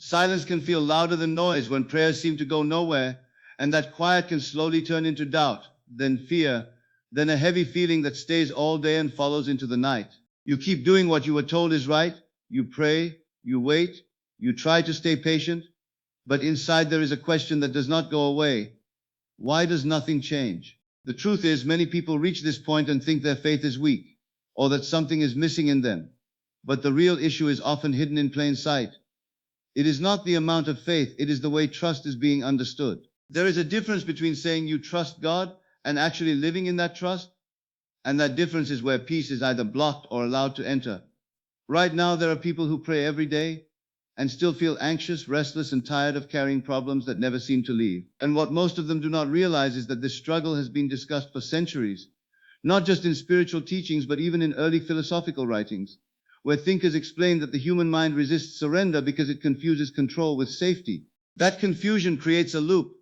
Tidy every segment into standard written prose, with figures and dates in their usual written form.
Silence can feel louder than noise when prayers seem to go nowhere, and that quiet can slowly turn into doubt, then fear, then a heavy feeling that stays all day and follows into the night. You keep doing what you were told is right, you pray, you wait, you try to stay patient, but inside there is a question that does not go away. Why does nothing change? The truth is, many people reach this point and think their faith is weak, or that something is missing in them. But the real issue is often hidden in plain sight. It is not the amount of faith, it is the way trust is being understood. There is a difference between saying you trust God and actually living in that trust, and that difference is where peace is either blocked or allowed to enter. Right now, there are people who pray every day and still feel anxious, restless, and tired of carrying problems that never seem to leave. And what most of them do not realize is that this struggle has been discussed for centuries, not just in spiritual teachings, but even in early philosophical writings, where thinkers explain that the human mind resists surrender because it confuses control with safety. That confusion creates a loop.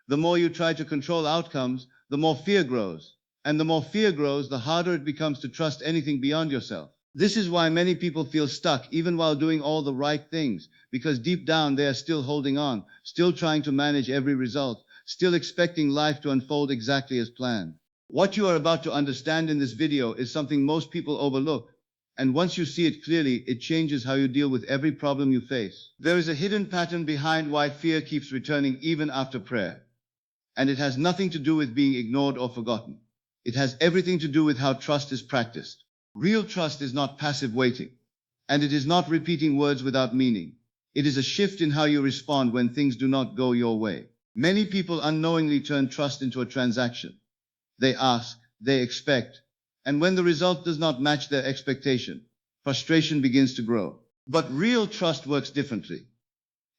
The more you try to control outcomes, the more fear grows. And the more fear grows, the harder it becomes to trust anything beyond yourself. This is why many people feel stuck even while doing all the right things, because deep down they are still holding on, still trying to manage every result, still expecting life to unfold exactly as planned. What you are about to understand in this video is something most people overlook, and once you see it clearly, it changes how you deal with every problem you face. There is a hidden pattern behind why fear keeps returning even after prayer, and it has nothing to do with being ignored or forgotten. It has everything to do with how trust is practiced. Real trust is not passive waiting, and it is not repeating words without meaning. It is a shift in how you respond when things do not go your way. Many people unknowingly turn trust into a transaction. They ask, they expect, and when the result does not match their expectation, frustration begins to grow. But real trust works differently.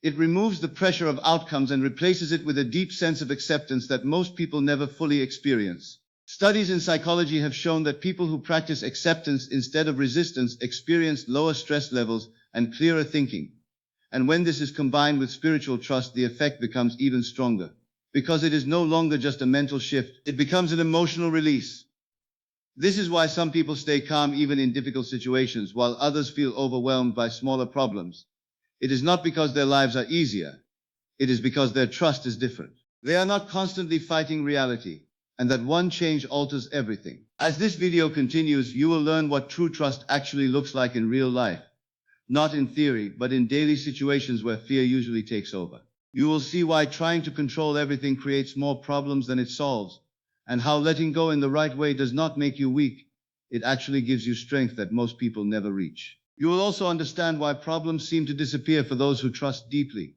It removes the pressure of outcomes and replaces it with a deep sense of acceptance that most people never fully experience. Studies in psychology have shown that people who practice acceptance instead of resistance experience lower stress levels and clearer thinking. And when this is combined with spiritual trust, the effect becomes even stronger. Because it is no longer just a mental shift, it becomes an emotional release. This is why some people stay calm even in difficult situations, while others feel overwhelmed by smaller problems. It is not because their lives are easier, it is because their trust is different. They are not constantly fighting reality, and that one change alters everything. As this video continues, you will learn what true trust actually looks like in real life. Not in theory, but in daily situations where fear usually takes over. You will see why trying to control everything creates more problems than it solves, and how letting go in the right way does not make you weak. It actually gives you strength that most people never reach. You will also understand why problems seem to disappear for those who trust deeply.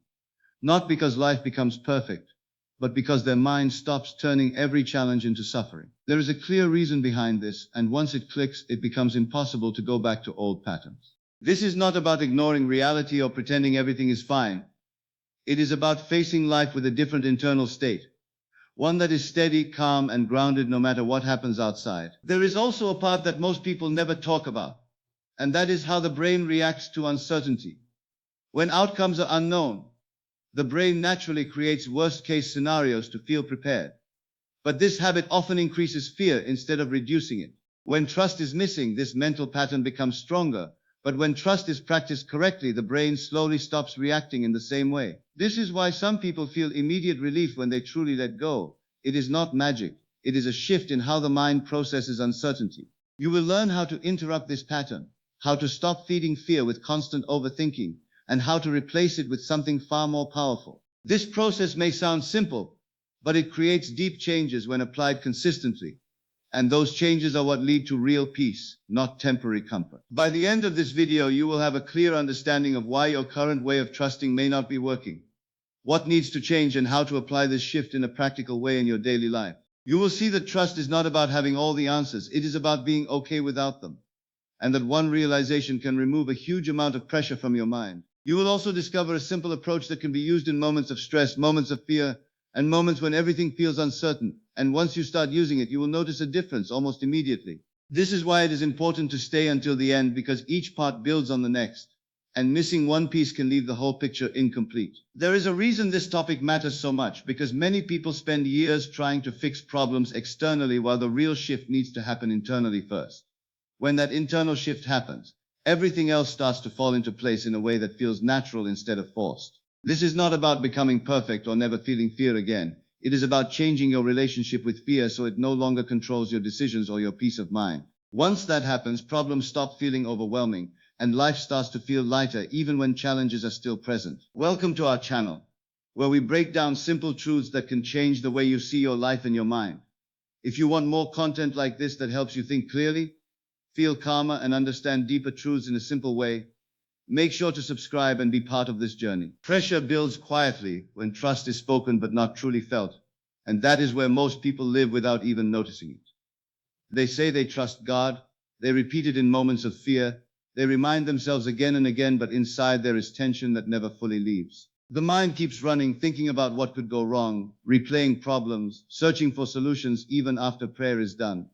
Not because life becomes perfect, but because their mind stops turning every challenge into suffering. There is a clear reason behind this, and once it clicks, it becomes impossible to go back to old patterns. This is not about ignoring reality or pretending everything is fine. It is about facing life with a different internal state, one that is steady, calm, and grounded no matter what happens outside. There is also a part that most people never talk about, and that is how the brain reacts to uncertainty. When outcomes are unknown, the brain naturally creates worst-case scenarios to feel prepared. But this habit often increases fear instead of reducing it. When trust is missing, this mental pattern becomes stronger. But when trust is practiced correctly, the brain slowly stops reacting in the same way. This is why some people feel immediate relief when they truly let go. It is not magic. It is a shift in how the mind processes uncertainty. You will learn how to interrupt this pattern, how to stop feeding fear with constant overthinking, and how to replace it with something far more powerful. This process may sound simple, but it creates deep changes when applied consistently. And those changes are what lead to real peace, not temporary comfort. By the end of this video, you will have a clear understanding of why your current way of trusting may not be working, what needs to change, and how to apply this shift in a practical way in your daily life. You will see that trust is not about having all the answers, it is about being okay without them. And that one realization can remove a huge amount of pressure from your mind. You will also discover a simple approach that can be used in moments of stress, moments of fear, and moments when everything feels uncertain. And once you start using it, you will notice a difference almost immediately. This is why it is important to stay until the end, because each part builds on the next, and missing one piece can leave the whole picture incomplete. There is a reason this topic matters so much, because many people spend years trying to fix problems externally while the real shift needs to happen internally first. When that internal shift happens, everything else starts to fall into place in a way that feels natural instead of forced. This is not about becoming perfect or never feeling fear again. It is about changing your relationship with fear so it no longer controls your decisions or your peace of mind. Once that happens, problems stop feeling overwhelming, and life starts to feel lighter even when challenges are still present. Welcome to our channel, where we break down simple truths that can change the way you see your life and your mind. If you want more content like this that helps you think clearly, feel calmer, and understand deeper truths in a simple way, make sure to subscribe and be part of this journey. Pressure builds quietly when trust is spoken but not truly felt, and that is where most people live without even noticing it. They say they trust God, they repeat it in moments of fear, they remind themselves again and again, but inside there is tension that never fully leaves. The mind keeps running, thinking about what could go wrong, replaying problems, searching for solutions even after prayer is done.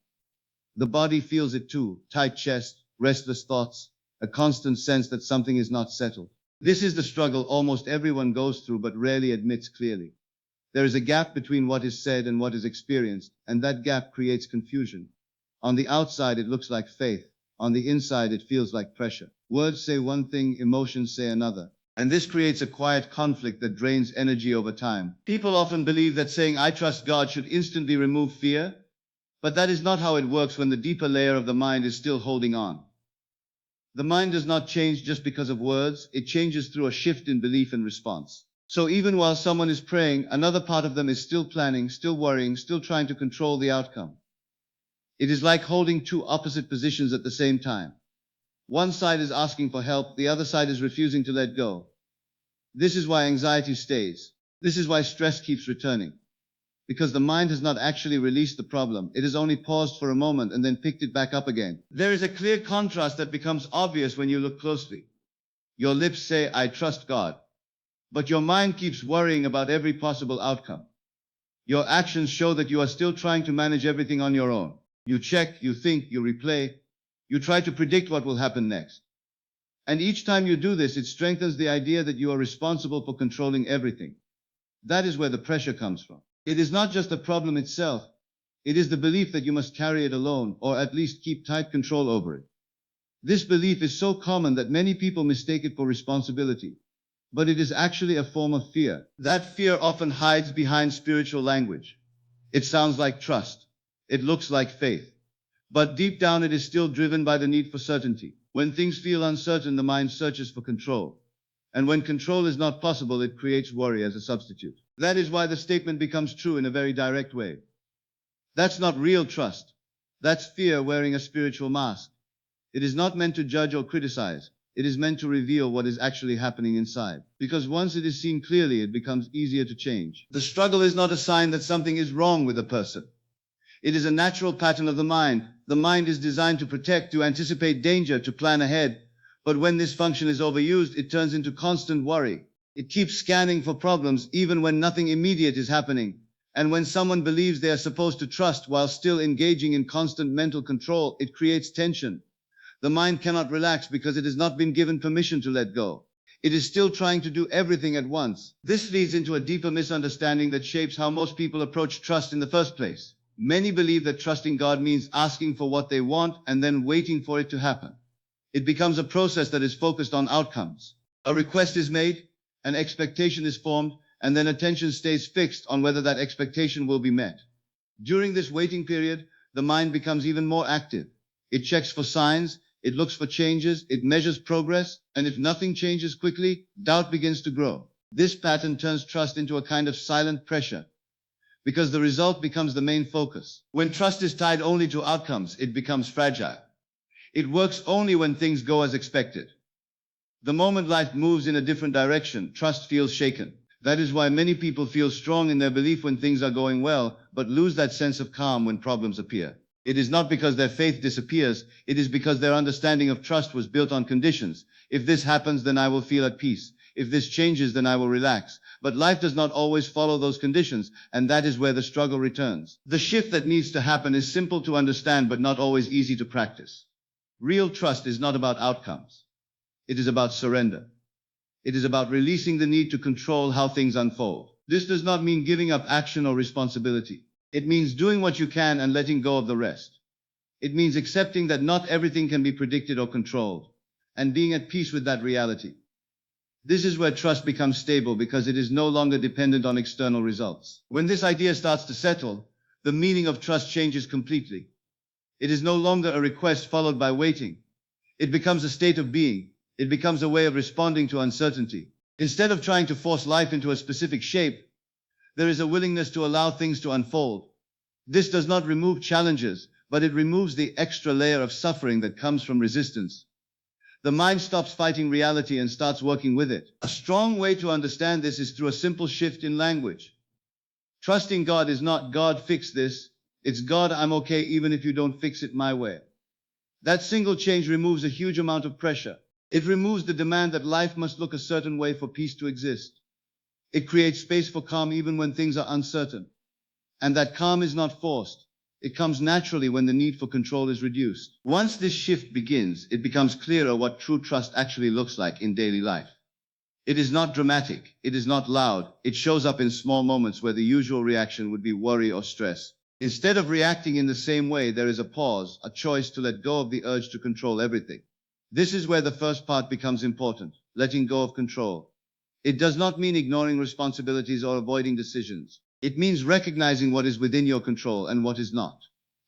The body feels it too: tight chest, restless thoughts, a constant sense that something is not settled. This is the struggle almost everyone goes through but rarely admits clearly. There is a gap between what is said and what is experienced, and that gap creates confusion. On the outside it looks like faith, on the inside it feels like pressure. Words say one thing, emotions say another. And this creates a quiet conflict that drains energy over time. People often believe that saying "I trust God" should instantly remove fear, but that is not how it works when the deeper layer of the mind is still holding on. The mind does not change just because of words, it changes through a shift in belief and response. So even while someone is praying, another part of them is still planning, still worrying, still trying to control the outcome. It is like holding two opposite positions at the same time. One side is asking for help, the other side is refusing to let go. This is why anxiety stays. This is why stress keeps returning. Because the mind has not actually released the problem, it has only paused for a moment and then picked it back up again. There is a clear contrast that becomes obvious when you look closely. Your lips say "I trust God," but your mind keeps worrying about every possible outcome. Your actions show that you are still trying to manage everything on your own. You check, you think, you replay, you try to predict what will happen next. And each time you do this, it strengthens the idea that you are responsible for controlling everything. That is where the pressure comes from. It is not just the problem itself, it is the belief that you must carry it alone, or at least keep tight control over it. This belief is so common that many people mistake it for responsibility, but it is actually a form of fear. That fear often hides behind spiritual language. It sounds like trust. It looks like faith. But deep down it is still driven by the need for certainty. When things feel uncertain, the mind searches for control. And when control is not possible, it creates worry as a substitute. That is why the statement becomes true in a very direct way. That's not real trust. That's fear wearing a spiritual mask. It is not meant to judge or criticize. It is meant to reveal what is actually happening inside. Because once it is seen clearly, it becomes easier to change. The struggle is not a sign that something is wrong with a person. It is a natural pattern of the mind. The mind is designed to protect, to anticipate danger, to plan ahead. But when this function is overused, it turns into constant worry. It keeps scanning for problems even when nothing immediate is happening. And when someone believes they are supposed to trust while still engaging in constant mental control, it creates tension. The mind cannot relax because it has not been given permission to let go. It is still trying to do everything at once. This leads into a deeper misunderstanding that shapes how most people approach trust in the first place. Many believe that trusting God means asking for what they want and then waiting for it to happen. It becomes a process that is focused on outcomes. A request is made, an expectation is formed, and then attention stays fixed on whether that expectation will be met. During this waiting period, the mind becomes even more active. It checks for signs, it looks for changes, it measures progress, and if nothing changes quickly, doubt begins to grow. This pattern turns trust into a kind of silent pressure, because the result becomes the main focus. When trust is tied only to outcomes, it becomes fragile. It works only when things go as expected. The moment life moves in a different direction, trust feels shaken. That is why many people feel strong in their belief when things are going well, but lose that sense of calm when problems appear. It is not because their faith disappears, it is because their understanding of trust was built on conditions. If this happens, then I will feel at peace. If this changes, then I will relax. But life does not always follow those conditions, and that is where the struggle returns. The shift that needs to happen is simple to understand, but not always easy to practice. Real trust is not about outcomes. It is about surrender. It is about releasing the need to control how things unfold. This does not mean giving up action or responsibility. It means doing what you can and letting go of the rest. It means accepting that not everything can be predicted or controlled. and being at peace with that reality. This is where trust becomes stable because it is no longer dependent on external results. When this idea starts to settle, the meaning of trust changes completely. It is no longer a request followed by waiting. It becomes a state of being. It becomes a way of responding to uncertainty. Instead of trying to force life into a specific shape, there is a willingness to allow things to unfold. This does not remove challenges, but it removes the extra layer of suffering that comes from resistance. The mind stops fighting reality and starts working with it. A strong way to understand this is through a simple shift in language. Trusting God is not "God, fix this." It's "God, I'm okay even if you don't fix it my way." That single change removes a huge amount of pressure. It removes the demand that life must look a certain way for peace to exist. It creates space for calm even when things are uncertain. And that calm is not forced. It comes naturally when the need for control is reduced. Once this shift begins, it becomes clearer what true trust actually looks like in daily life. It is not dramatic. It is not loud. It shows up in small moments where the usual reaction would be worry or stress. Instead of reacting in the same way, there is a pause, a choice to let go of the urge to control everything. This is where the first part becomes important, letting go of control. It does not mean ignoring responsibilities or avoiding decisions. It means recognizing what is within your control and what is not.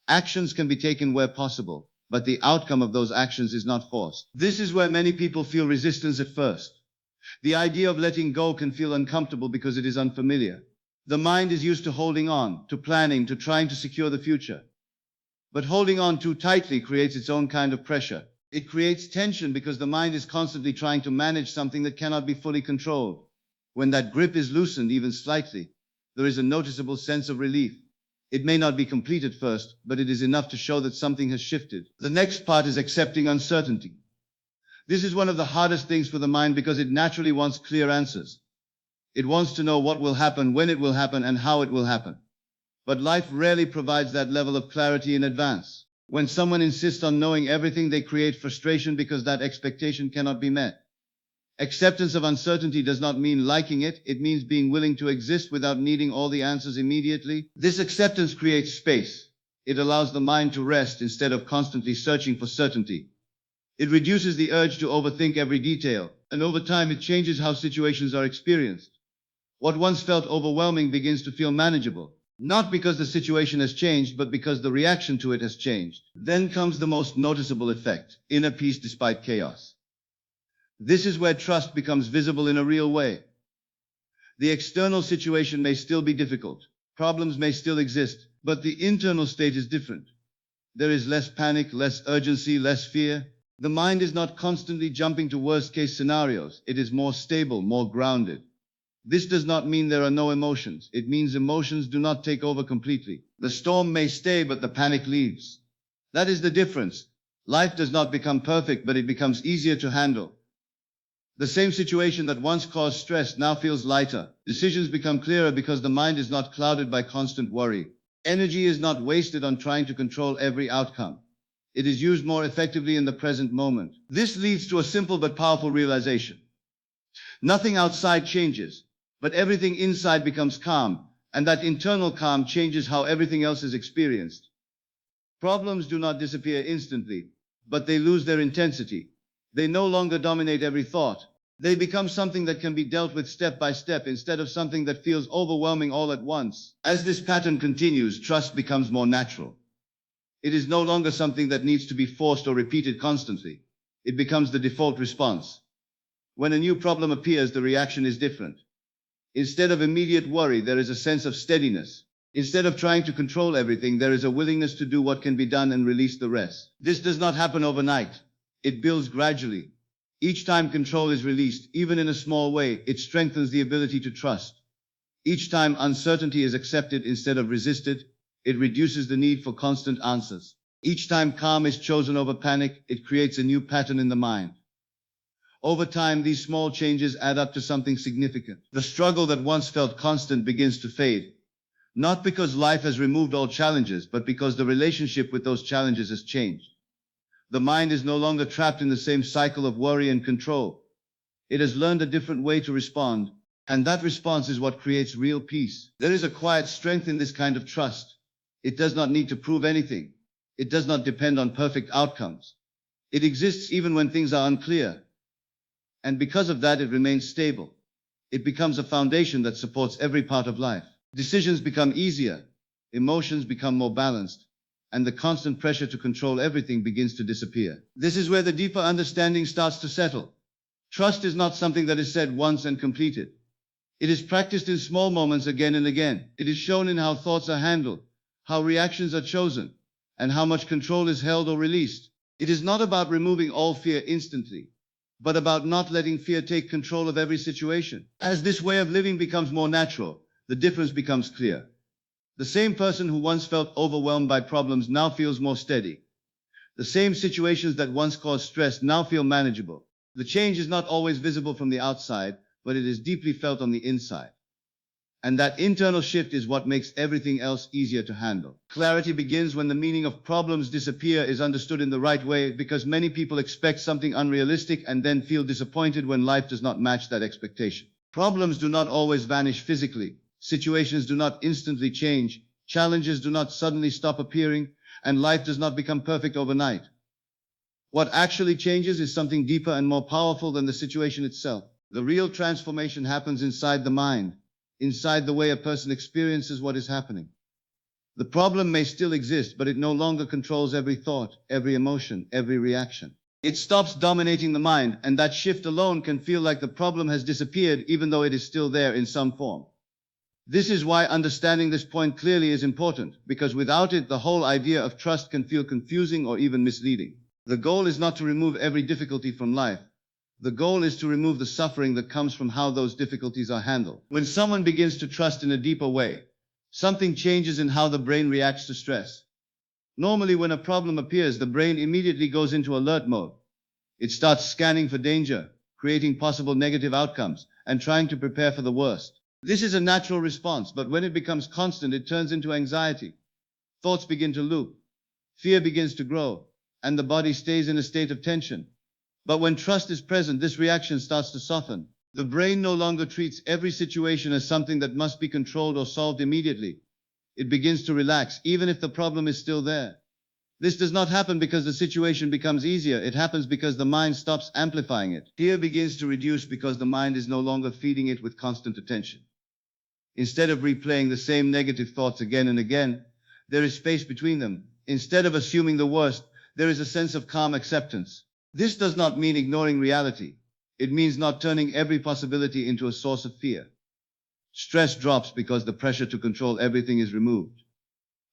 Actions can be taken where possible, but the outcome of those actions is not forced. This is where many people feel resistance at first. The idea of letting go can feel uncomfortable because it is unfamiliar. The mind is used to holding on, to planning, to trying to secure the future. But holding on too tightly creates its own kind of pressure. It creates tension because the mind is constantly trying to manage something that cannot be fully controlled. When that grip is loosened even slightly, there is a noticeable sense of relief. It may not be complete at first, but it is enough to show that something has shifted. The next part is accepting uncertainty. This is one of the hardest things for the mind because it naturally wants clear answers. It wants to know what will happen, when it will happen, and how it will happen. But life rarely provides that level of clarity in advance. When someone insists on knowing everything, they create frustration because that expectation cannot be met. Acceptance of uncertainty does not mean liking it. It means being willing to exist without needing all the answers immediately. This acceptance creates space. It allows the mind to rest instead of constantly searching for certainty. It reduces the urge to overthink every detail, and over time it changes how situations are experienced. What once felt overwhelming begins to feel manageable, not because the situation has changed, but because the reaction to it has changed. Then comes the most noticeable effect, inner peace despite chaos. This is where trust becomes visible in a real way. The external situation may still be difficult, problems may still exist, but the internal state is different. There is less panic, less urgency, less fear. The mind is not constantly jumping to worst-case scenarios. It is more stable, more grounded. This does not mean there are no emotions. It means emotions do not take over completely. The storm may stay, but the panic leaves. That is the difference. Life does not become perfect, but it becomes easier to handle. The same situation that once caused stress now feels lighter. Decisions become clearer because the mind is not clouded by constant worry. Energy is not wasted on trying to control every outcome. It is used more effectively in the present moment. This leads to a simple but powerful realization. Nothing outside changes, but everything inside becomes calm, and that internal calm changes how everything else is experienced. Problems do not disappear instantly, but they lose their intensity. They no longer dominate every thought. They become something that can be dealt with step by step instead of something that feels overwhelming all at once. As this pattern continues, trust becomes more natural. It is no longer something that needs to be forced or repeated constantly. It becomes the default response. When a new problem appears, the reaction is different. Instead of immediate worry, there is a sense of steadiness. Instead of trying to control everything, there is a willingness to do what can be done and release the rest. This does not happen overnight. It builds gradually. Each time control is released, even in a small way, it strengthens the ability to trust. Each time uncertainty is accepted instead of resisted, it reduces the need for constant answers. Each time calm is chosen over panic, it creates a new pattern in the mind. Over time, these small changes add up to something significant. The struggle that once felt constant begins to fade. Not because life has removed all challenges, but because the relationship with those challenges has changed. The mind is no longer trapped in the same cycle of worry and control. It has learned a different way to respond, and that response is what creates real peace. There is a quiet strength in this kind of trust. It does not need to prove anything. It does not depend on perfect outcomes. It exists even when things are unclear. And because of that, it remains stable. It becomes a foundation that supports every part of life. Decisions become easier, emotions become more balanced, and the constant pressure to control everything begins to disappear. This is where the deeper understanding starts to settle. Trust is not something that is said once and completed. It is practiced in small moments again and again. It is shown in how thoughts are handled, how reactions are chosen, and how much control is held or released. It is not about removing all fear instantly, but about not letting fear take control of every situation. As this way of living becomes more natural, the difference becomes clear. The same person who once felt overwhelmed by problems now feels more steady. The same situations that once caused stress now feel manageable. The change is not always visible from the outside, but it is deeply felt on the inside. And that internal shift is what makes everything else easier to handle. Clarity begins when the meaning of problems disappear is understood in the right way, because many people expect something unrealistic and then feel disappointed when life does not match that expectation. Problems do not always vanish physically. Situations do not instantly change. Challenges do not suddenly stop appearing, and life does not become perfect overnight. What actually changes is something deeper and more powerful than the situation itself. The real transformation happens inside the mind, inside the way a person experiences what is happening. The problem may still exist, but it no longer controls every thought, every emotion, every reaction. It stops dominating the mind, and that shift alone can feel like the problem has disappeared, even though it is still there in some form. This is why understanding this point clearly is important, because without it, the whole idea of trust can feel confusing or even misleading. The goal is not to remove every difficulty from life. The goal is to remove the suffering that comes from how those difficulties are handled. When someone begins to trust in a deeper way, something changes in how the brain reacts to stress. Normally, when a problem appears, the brain immediately goes into alert mode. It starts scanning for danger, creating possible negative outcomes, and trying to prepare for the worst. This is a natural response, but when it becomes constant, it turns into anxiety. Thoughts begin to loop, fear begins to grow, and the body stays in a state of tension. But when trust is present, this reaction starts to soften. The brain no longer treats every situation as something that must be controlled or solved immediately. It begins to relax, even if the problem is still there. This does not happen because the situation becomes easier. It happens because the mind stops amplifying it. Fear begins to reduce because the mind is no longer feeding it with constant attention. Instead of replaying the same negative thoughts again and again, there is space between them. Instead of assuming the worst, there is a sense of calm acceptance. This does not mean ignoring reality. It means not turning every possibility into a source of fear. Stress drops because the pressure to control everything is removed.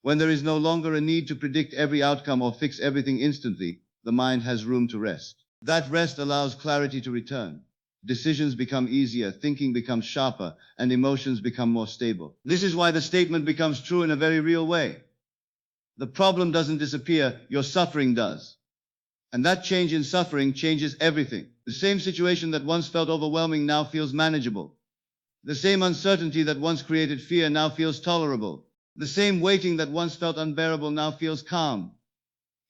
When there is no longer a need to predict every outcome or fix everything instantly, the mind has room to rest. That rest allows clarity to return. Decisions become easier, thinking becomes sharper, and emotions become more stable. This is why the statement becomes true in a very real way. The problem doesn't disappear, your suffering does. And that change in suffering changes everything. The same situation that once felt overwhelming now feels manageable. The same uncertainty that once created fear now feels tolerable. The same waiting that once felt unbearable now feels calm.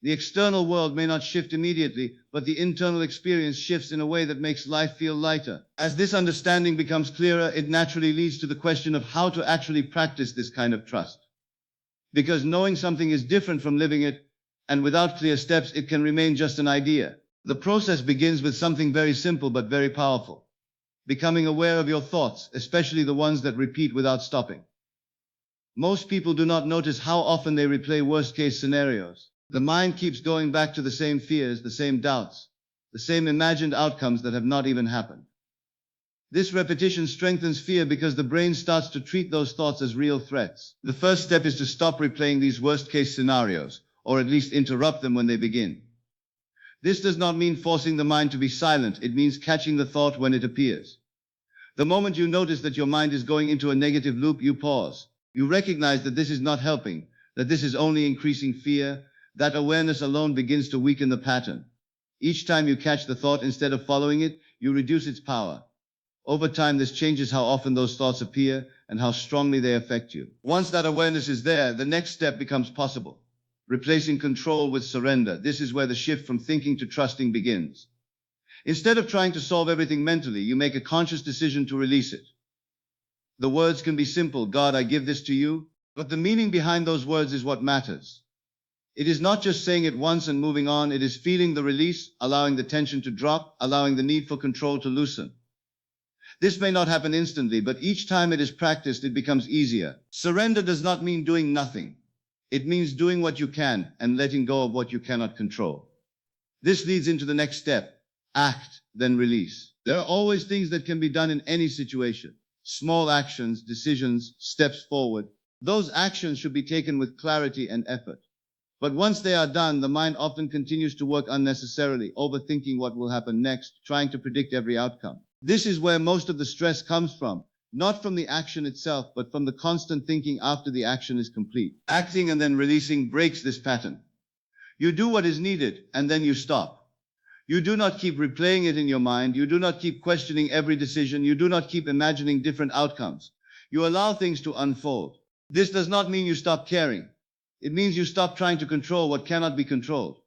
The external world may not shift immediately, but the internal experience shifts in a way that makes life feel lighter. As this understanding becomes clearer, it naturally leads to the question of how to actually practice this kind of trust. Because knowing something is different from living it, and without clear steps, it can remain just an idea. The process begins with something very simple but very powerful. Becoming aware of your thoughts, especially the ones that repeat without stopping. Most people do not notice how often they replay worst-case scenarios. The mind keeps going back to the same fears, the same doubts, the same imagined outcomes that have not even happened. This repetition strengthens fear because the brain starts to treat those thoughts as real threats. The first step is to stop replaying these worst-case scenarios, or at least interrupt them when they begin. This does not mean forcing the mind to be silent. It means catching the thought when it appears. The moment you notice that your mind is going into a negative loop, you pause. You recognize that this is not helping, that this is only increasing fear. That awareness alone begins to weaken the pattern. Each time you catch the thought instead of following it, you reduce its power. Over time, this changes how often those thoughts appear and how strongly they affect you. Once that awareness is there, the next step becomes possible. Replacing control with surrender. This is where the shift from thinking to trusting begins. Instead of trying to solve everything mentally, you make a conscious decision to release it. The words can be simple, God, I give this to you, but the meaning behind those words is what matters. It is not just saying it once and moving on, it is feeling the release, allowing the tension to drop, allowing the need for control to loosen. This may not happen instantly, but each time it is practiced, it becomes easier. Surrender does not mean doing nothing. It means doing what you can and letting go of what you cannot control. This leads into the next step: act, then release. There are always things that can be done in any situation. Small actions, decisions, steps forward. Those actions should be taken with clarity and effort. But once they are done, the mind often continues to work unnecessarily, overthinking what will happen next, trying to predict every outcome. This is where most of the stress comes from, not from the action itself, but from the constant thinking after the action is complete. Acting and then releasing breaks this pattern. You do what is needed, and then you stop. You do not keep replaying it in your mind. You do not keep questioning every decision. You do not keep imagining different outcomes. You allow things to unfold. This does not mean you stop caring. It means you stop trying to control what cannot be controlled.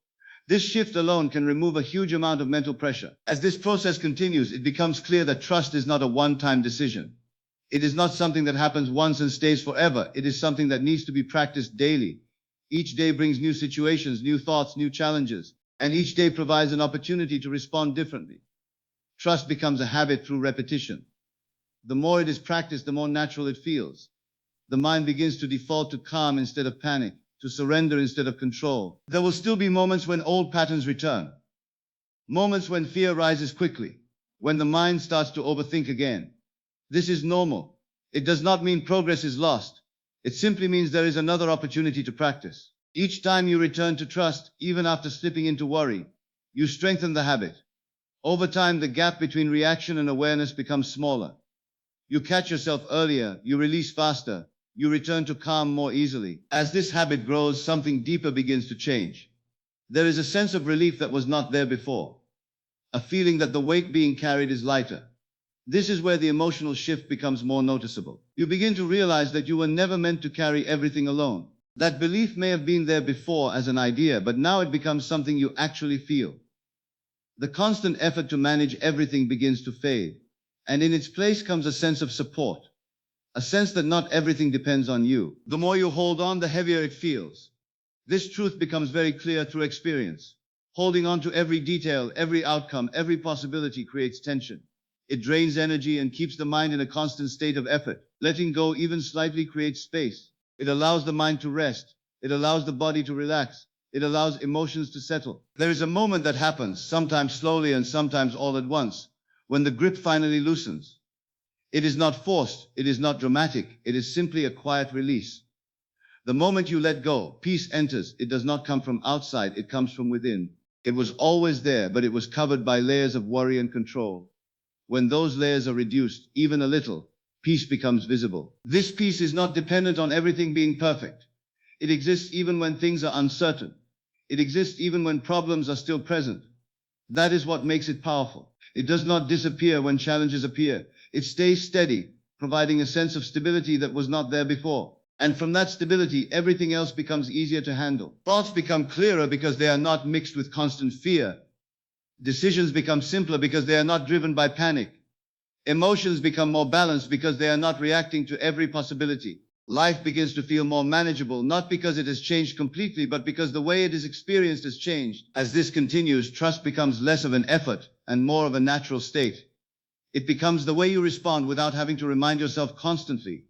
This shift alone can remove a huge amount of mental pressure. As this process continues, it becomes clear that trust is not a one-time decision. It is not something that happens once and stays forever. It is something that needs to be practiced daily. Each day brings new situations, new thoughts, new challenges, and each day provides an opportunity to respond differently. Trust becomes a habit through repetition. The more it is practiced, the more natural it feels. The mind begins to default to calm instead of panic, to surrender instead of control. There will still be moments when old patterns return. Moments when fear rises quickly, when the mind starts to overthink again. This is normal. It does not mean progress is lost. It simply means there is another opportunity to practice. Each time you return to trust, even after slipping into worry, you strengthen the habit. Over time, the gap between reaction and awareness becomes smaller. You catch yourself earlier, you release faster, you return to calm more easily. As this habit grows, something deeper begins to change. There is a sense of relief that was not there before, a feeling that the weight being carried is lighter. This is where the emotional shift becomes more noticeable. You begin to realize that you were never meant to carry everything alone. That belief may have been there before as an idea, but now it becomes something you actually feel. The constant effort to manage everything begins to fade, and in its place comes a sense of support, a sense that not everything depends on you. The more you hold on, the heavier it feels. This truth becomes very clear through experience. Holding on to every detail, every outcome, every possibility creates tension. It drains energy and keeps the mind in a constant state of effort. Letting go even slightly creates space. It allows the mind to rest. It allows the body to relax. It allows emotions to settle. There is a moment that happens, sometimes slowly and sometimes all at once, when the grip finally loosens. It is not forced. It is not dramatic. It is simply a quiet release. The moment you let go, peace enters. It does not come from outside. It comes from within. It was always there, but it was covered by layers of worry and control. When those layers are reduced, even a little, peace becomes visible. This peace is not dependent on everything being perfect. It exists even when things are uncertain. It exists even when problems are still present. That is what makes it powerful. It does not disappear when challenges appear. It stays steady, providing a sense of stability that was not there before. And from that stability, everything else becomes easier to handle. Thoughts become clearer because they are not mixed with constant fear. Decisions become simpler because they are not driven by panic. Emotions become more balanced because they are not reacting to every possibility. Life begins to feel more manageable, not because it has changed completely, but because the way it is experienced has changed. As this continues, trust becomes less of an effort and more of a natural state. It becomes the way you respond without having to remind yourself constantly.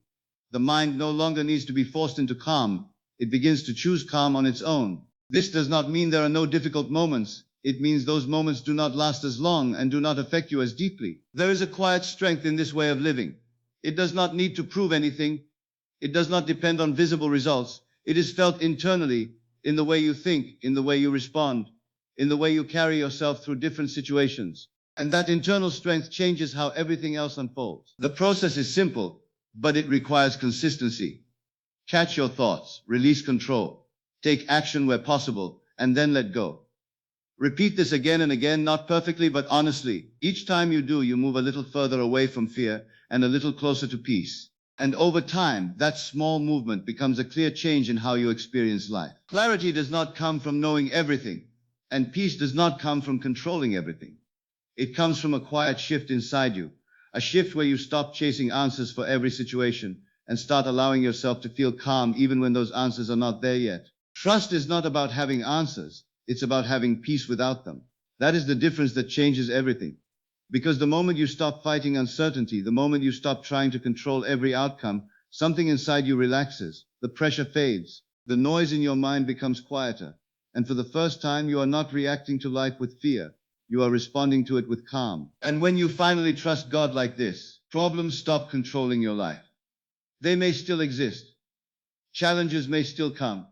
The mind no longer needs to be forced into calm. It begins to choose calm on its own. This does not mean there are no difficult moments. It means those moments do not last as long and do not affect you as deeply. There is a quiet strength in this way of living. It does not need to prove anything. It does not depend on visible results. It is felt internally, in the way you think, in the way you respond, in the way you carry yourself through different situations. And that internal strength changes how everything else unfolds. The process is simple, but it requires consistency. Catch your thoughts, release control, take action where possible, and then let go. Repeat this again and again, not perfectly, but honestly. Each time you do, you move a little further away from fear and a little closer to peace. And over time, that small movement becomes a clear change in how you experience life. Clarity does not come from knowing everything, and peace does not come from controlling everything. It comes from a quiet shift inside you, a shift where you stop chasing answers for every situation and start allowing yourself to feel calm even when those answers are not there yet. Trust is not about having answers, it's about having peace without them. That is the difference that changes everything. Because the moment you stop fighting uncertainty, the moment you stop trying to control every outcome, something inside you relaxes, the pressure fades, the noise in your mind becomes quieter, and for the first time you are not reacting to life with fear, you are responding to it with calm. And when you finally trust God like this, problems stop controlling your life. They may still exist, challenges may still come,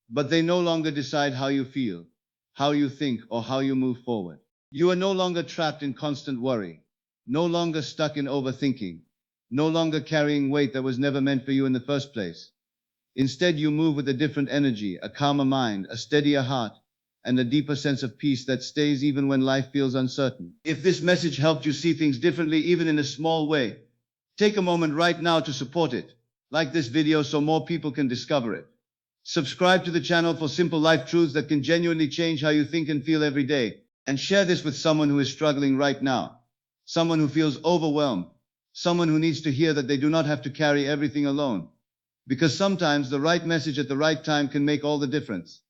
but they no longer decide how you feel, how you think, or how you move forward. You are no longer trapped in constant worry, no longer stuck in overthinking, no longer carrying weight that was never meant for you in the first place. Instead, you move with a different energy, a calmer mind, a steadier heart, and a deeper sense of peace that stays even when life feels uncertain. If this message helped you see things differently, even in a small way, take a moment right now to support it. Like this video so more people can discover it. Subscribe to the channel for simple life truths that can genuinely change how you think and feel every day. And share this with someone who is struggling right now, someone who feels overwhelmed, someone who needs to hear that they do not have to carry everything alone. Because sometimes the right message at the right time can make all the difference.